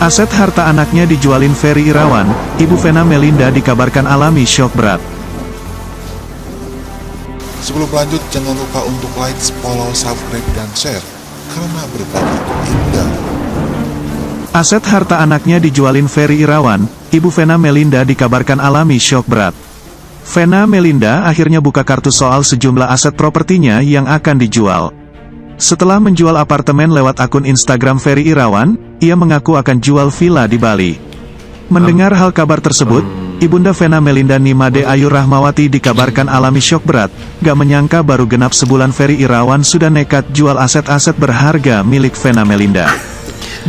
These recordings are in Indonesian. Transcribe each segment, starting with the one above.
Aset harta anaknya dijualin Ferry Irawan, Ibu Vena Melinda dikabarkan alami syok berat. Sebelum lanjut, jangan lupa untuk like, follow, subscribe, dan share, karena berbagi indah. Aset harta anaknya dijualin Ferry Irawan, Ibu Vena Melinda dikabarkan alami syok berat. Vena Melinda akhirnya buka kartu soal sejumlah aset propertinya yang akan dijual. Setelah menjual apartemen lewat akun Instagram Ferry Irawan, ia mengaku akan jual villa di Bali. Mendengar hal kabar tersebut, Ibunda Vena Melinda Nimade Ayu Rahmawati dikabarkan alami syok berat. Gak menyangka baru genap sebulan Ferry Irawan sudah nekat jual aset-aset berharga milik Vena Melinda.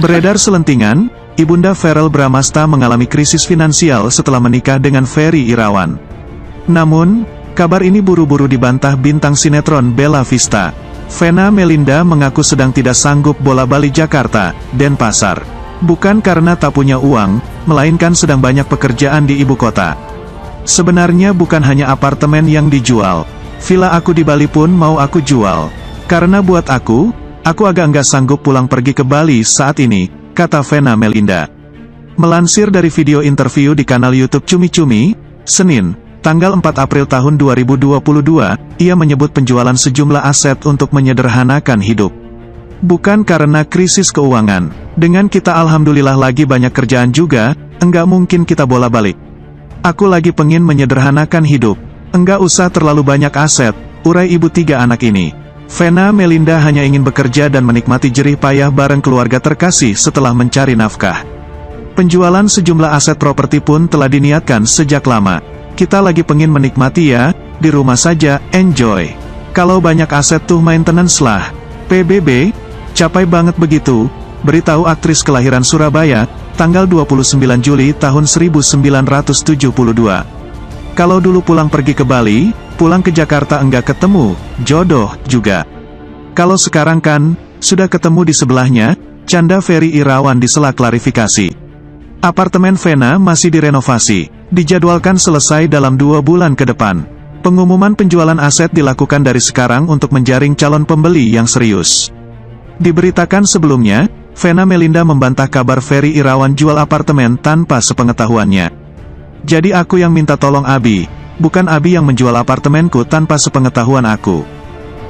Beredar selentingan, Ibunda Verrel Bramasta mengalami krisis finansial setelah menikah dengan Ferry Irawan. Namun, kabar ini buru-buru dibantah bintang sinetron Bella Vista. Vena Melinda mengaku sedang tidak sanggup bola-balik Jakarta, Denpasar. Bukan karena tak punya uang, melainkan sedang banyak pekerjaan di ibu kota. Sebenarnya bukan hanya apartemen yang dijual. Villa aku di Bali pun mau aku jual. Karena buat aku agak nggak sanggup pulang pergi ke Bali saat ini, kata Vena Melinda. Melansir dari video interview di kanal YouTube Cumi Cumi, Senin, tanggal 4 April tahun 2022, ia menyebut penjualan sejumlah aset untuk menyederhanakan hidup. Bukan karena krisis keuangan. Dengan kita alhamdulillah lagi banyak kerjaan juga, enggak mungkin kita bola-balik. Aku lagi pengin menyederhanakan hidup. Enggak usah terlalu banyak aset, urai ibu 3 anak ini. Vena Melinda hanya ingin bekerja dan menikmati jerih payah bareng keluarga terkasih setelah mencari nafkah. Penjualan sejumlah aset properti pun telah diniatkan sejak lama. Kita lagi pengin menikmati ya, di rumah saja, enjoy. Kalau banyak aset tuh maintenance lah. PBB, capai banget begitu, beritahu aktris kelahiran Surabaya, tanggal 29 Juli tahun 1972. Kalau dulu pulang pergi ke Bali, pulang ke Jakarta enggak ketemu, jodoh juga. Kalau sekarang kan, sudah ketemu di sebelahnya, canda Ferry Irawan di sela klarifikasi. Apartemen Vena masih direnovasi, dijadwalkan selesai dalam 2 bulan ke depan. Pengumuman penjualan aset dilakukan dari sekarang untuk menjaring calon pembeli yang serius. Diberitakan sebelumnya, Vena Melinda membantah kabar Ferry Irawan jual apartemen tanpa sepengetahuannya. Jadi aku yang minta tolong Abi, bukan Abi yang menjual apartemenku tanpa sepengetahuan aku.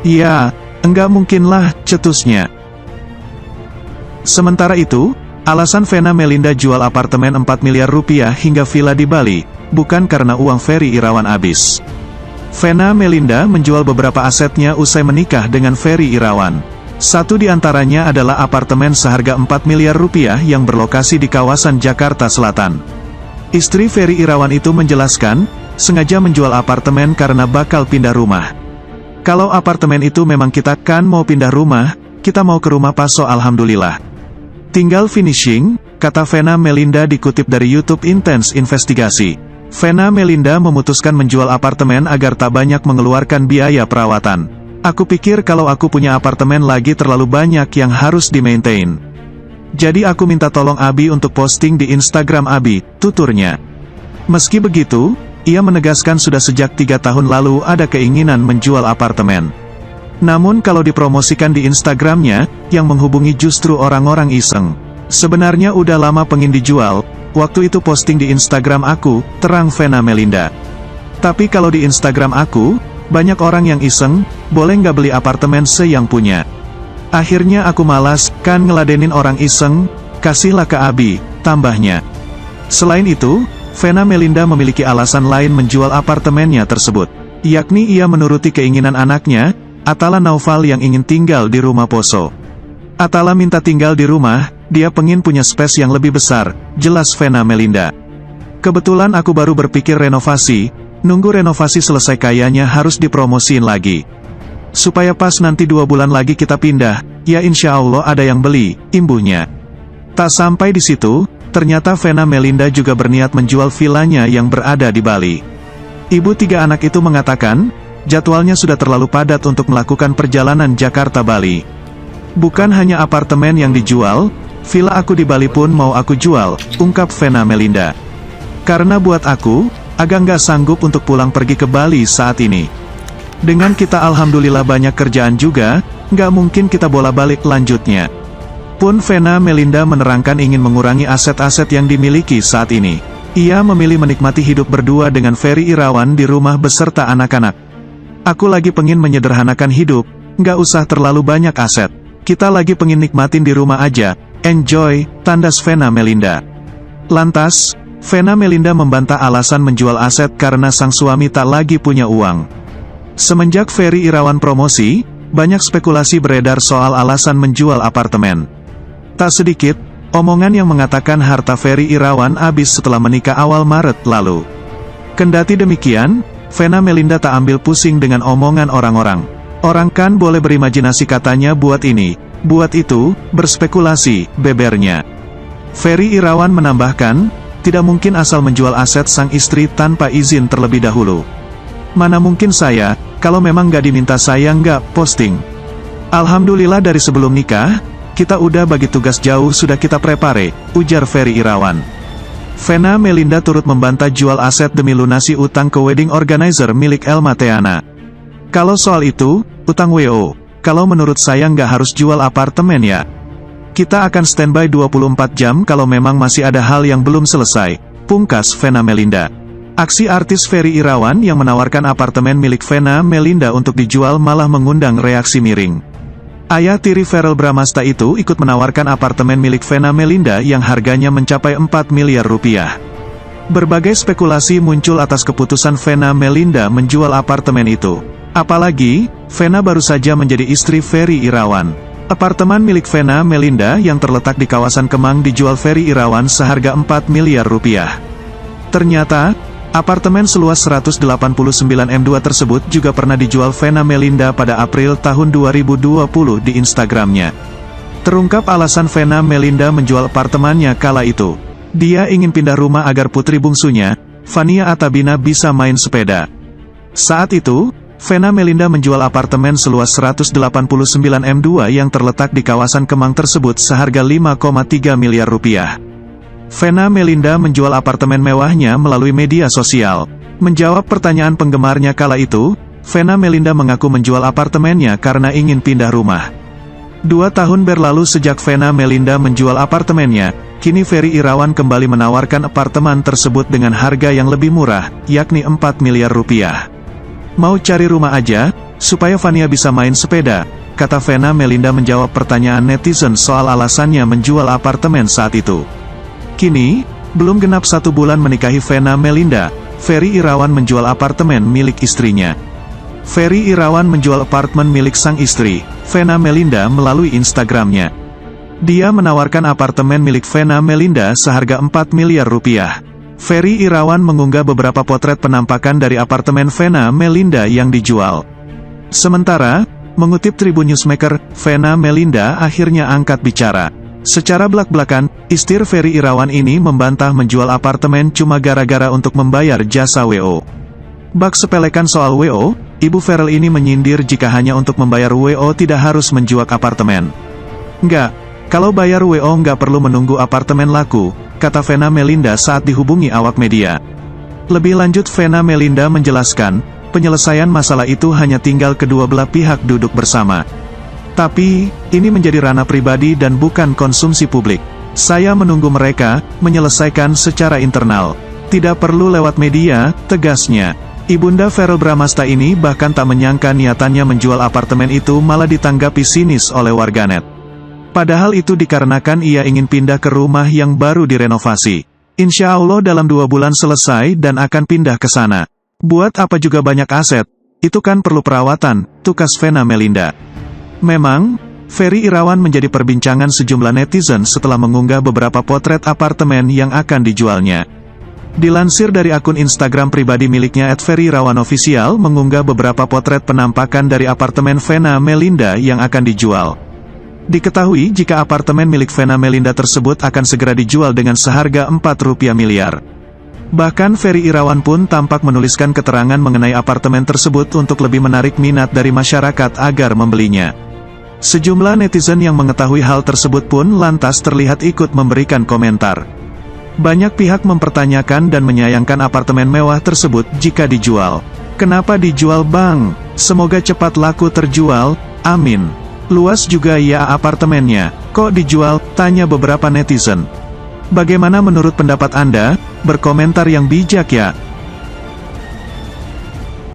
Ya, enggak mungkinlah, cetusnya. Sementara itu, alasan Vena Melinda jual apartemen 4 miliar rupiah hingga villa di Bali, bukan karena uang Ferry Irawan habis. Vena Melinda menjual beberapa asetnya usai menikah dengan Ferry Irawan. Satu di antaranya adalah apartemen seharga 4 miliar rupiah yang berlokasi di kawasan Jakarta Selatan. Istri Ferry Irawan itu menjelaskan, sengaja menjual apartemen karena bakal pindah rumah. Kalau apartemen itu memang kita kan mau pindah rumah, kita mau ke rumah Paso alhamdulillah. Tinggal finishing, kata Vena Melinda dikutip dari YouTube Intense Investigasi. Vena Melinda memutuskan menjual apartemen agar tak banyak mengeluarkan biaya perawatan. Aku pikir kalau aku punya apartemen lagi terlalu banyak yang harus di-maintain. Jadi aku minta tolong Abi untuk posting di Instagram Abi, tuturnya. Meski begitu, ia menegaskan sudah sejak 3 tahun lalu ada keinginan menjual apartemen. Namun kalau dipromosikan di Instagramnya, yang menghubungi justru orang-orang iseng. Sebenarnya udah lama pengen dijual, waktu itu posting di Instagram aku, terang Vena Melinda. Tapi kalau di Instagram aku, banyak orang yang iseng, boleh nggak beli apartemen yang punya. Akhirnya aku malas, kan ngeladenin orang iseng, kasihlah ke Abi, tambahnya. Selain itu, Vena Melinda memiliki alasan lain menjual apartemennya tersebut. Yakni ia menuruti keinginan anaknya, Atala Naufal yang ingin tinggal di rumah Poso. Atala minta tinggal di rumah, dia pengin punya space yang lebih besar, jelas Vena Melinda. Kebetulan aku baru berpikir renovasi, nunggu renovasi selesai kayaknya harus dipromosiin lagi. Supaya pas nanti 2 bulan lagi kita pindah, ya insya Allah ada yang beli, imbuhnya. Tak sampai di situ, Ternyata Vena Melinda juga berniat menjual vilanya yang berada di Bali. Ibu 3 anak itu mengatakan, jadwalnya sudah terlalu padat untuk melakukan perjalanan Jakarta-Bali. Bukan hanya apartemen yang dijual, villa aku di Bali pun mau aku jual, ungkap Vena Melinda. Karena buat aku, agak nggak sanggup untuk pulang pergi ke Bali saat ini. Dengan kita alhamdulillah banyak kerjaan juga, nggak mungkin kita bola-balik lanjutnya. Pun Vena Melinda menerangkan ingin mengurangi aset-aset yang dimiliki saat ini. Ia memilih menikmati hidup berdua dengan Ferry Irawan di rumah beserta anak-anak. Aku lagi pengin menyederhanakan hidup, nggak usah terlalu banyak aset. Kita lagi pengin nikmatin di rumah aja, enjoy, tandas Vena Melinda. Lantas, Vena Melinda membantah alasan menjual aset karena sang suami tak lagi punya uang. Semenjak Ferry Irawan promosi, banyak spekulasi beredar soal alasan menjual apartemen. Tak sedikit, omongan yang mengatakan harta Ferry Irawan habis setelah menikah awal Maret lalu. Kendati demikian, Vena Melinda tak ambil pusing dengan omongan orang-orang. Orang kan boleh berimajinasi katanya buat ini, buat itu, berspekulasi, bebernya. Ferry Irawan menambahkan, tidak mungkin asal menjual aset sang istri tanpa izin terlebih dahulu. Mana mungkin saya, kalau memang nggak diminta saya nggak posting. Alhamdulillah dari sebelum nikah, kita udah bagi tugas jauh sudah kita prepare, ujar Ferry Irawan. Vena Melinda turut membantah jual aset demi lunasi utang ke wedding organizer milik Elma Theana. Kalau soal itu, utang WO, kalau menurut saya nggak harus jual apartemen ya. Kita akan standby 24 jam kalau memang masih ada hal yang belum selesai, pungkas Vena Melinda. Aksi artis Ferry Irawan yang menawarkan apartemen milik Vena Melinda untuk dijual malah mengundang reaksi miring. Ayah tiri Verrell Bramasta itu ikut menawarkan apartemen milik Vena Melinda yang harganya mencapai 4 miliar rupiah. Berbagai spekulasi muncul atas keputusan Vena Melinda menjual apartemen itu. Apalagi, Vena baru saja menjadi istri Ferry Irawan. Apartemen milik Vena Melinda yang terletak di kawasan Kemang dijual Ferry Irawan seharga 4 miliar rupiah. Ternyata, apartemen seluas 189 M2 tersebut juga pernah dijual Vena Melinda pada April tahun 2020 di Instagramnya. Terungkap alasan Vena Melinda menjual apartemennya kala itu. Dia ingin pindah rumah agar putri bungsunya, Vania Atabina bisa main sepeda. Saat itu, Vena Melinda menjual apartemen seluas 189 M2 yang terletak di kawasan Kemang tersebut seharga 5,3 miliar rupiah. Vena Melinda menjual apartemen mewahnya melalui media sosial. Menjawab pertanyaan penggemarnya kala itu, Vena Melinda mengaku menjual apartemennya karena ingin pindah rumah. 2 tahun berlalu sejak Vena Melinda menjual apartemennya, kini Ferry Irawan kembali menawarkan apartemen tersebut dengan harga yang lebih murah, yakni 4 miliar rupiah. Mau cari rumah aja, supaya Vania bisa main sepeda, kata Vena Melinda menjawab pertanyaan netizen soal alasannya menjual apartemen saat itu. Kini, belum genap 1 bulan menikahi Vena Melinda, Ferry Irawan menjual apartemen milik istrinya. Ferry Irawan menjual apartemen milik sang istri, Vena Melinda melalui Instagramnya. Dia menawarkan apartemen milik Vena Melinda seharga 4 miliar rupiah. Ferry Irawan mengunggah beberapa potret penampakan dari apartemen Vena Melinda yang dijual. Sementara, mengutip Tribun Newsmaker, Vena Melinda akhirnya angkat bicara. Secara belak-belakan, istri Ferry Irawan ini membantah menjual apartemen cuma gara-gara untuk membayar jasa WO. Bak sepelekan soal WO, Ibu Verrell ini menyindir jika hanya untuk membayar WO tidak harus menjual apartemen. Enggak, kalau bayar WO nggak perlu menunggu apartemen laku, kata Vena Melinda saat dihubungi awak media. Lebih lanjut Vena Melinda menjelaskan, penyelesaian masalah itu hanya tinggal kedua belah pihak duduk bersama. Tapi, ini menjadi ranah pribadi dan bukan konsumsi publik. Saya menunggu mereka menyelesaikan secara internal. Tidak perlu lewat media, tegasnya. Ibunda Verrell Bramasta ini bahkan tak menyangka niatannya menjual apartemen itu malah ditanggapi sinis oleh warganet. Padahal itu dikarenakan ia ingin pindah ke rumah yang baru direnovasi. Insya Allah dalam 2 bulan selesai dan akan pindah ke sana. Buat apa juga banyak aset, itu kan perlu perawatan, tukas Vena Melinda. Memang, Ferry Irawan menjadi perbincangan sejumlah netizen setelah mengunggah beberapa potret apartemen yang akan dijualnya. Dilansir dari akun Instagram pribadi miliknya @ferryirawanofficial mengunggah beberapa potret penampakan dari apartemen Vena Melinda yang akan dijual. Diketahui jika apartemen milik Vena Melinda tersebut akan segera dijual dengan seharga Rp4 miliar. Bahkan Ferry Irawan pun tampak menuliskan keterangan mengenai apartemen tersebut untuk lebih menarik minat dari masyarakat agar membelinya. Sejumlah netizen yang mengetahui hal tersebut pun lantas terlihat ikut memberikan komentar. Banyak pihak mempertanyakan dan menyayangkan apartemen mewah tersebut jika dijual. Kenapa dijual bang? Semoga cepat laku terjual, amin. Luas juga ya apartemennya, kok dijual? Tanya beberapa netizen. Bagaimana menurut pendapat Anda? Berkomentar yang bijak ya.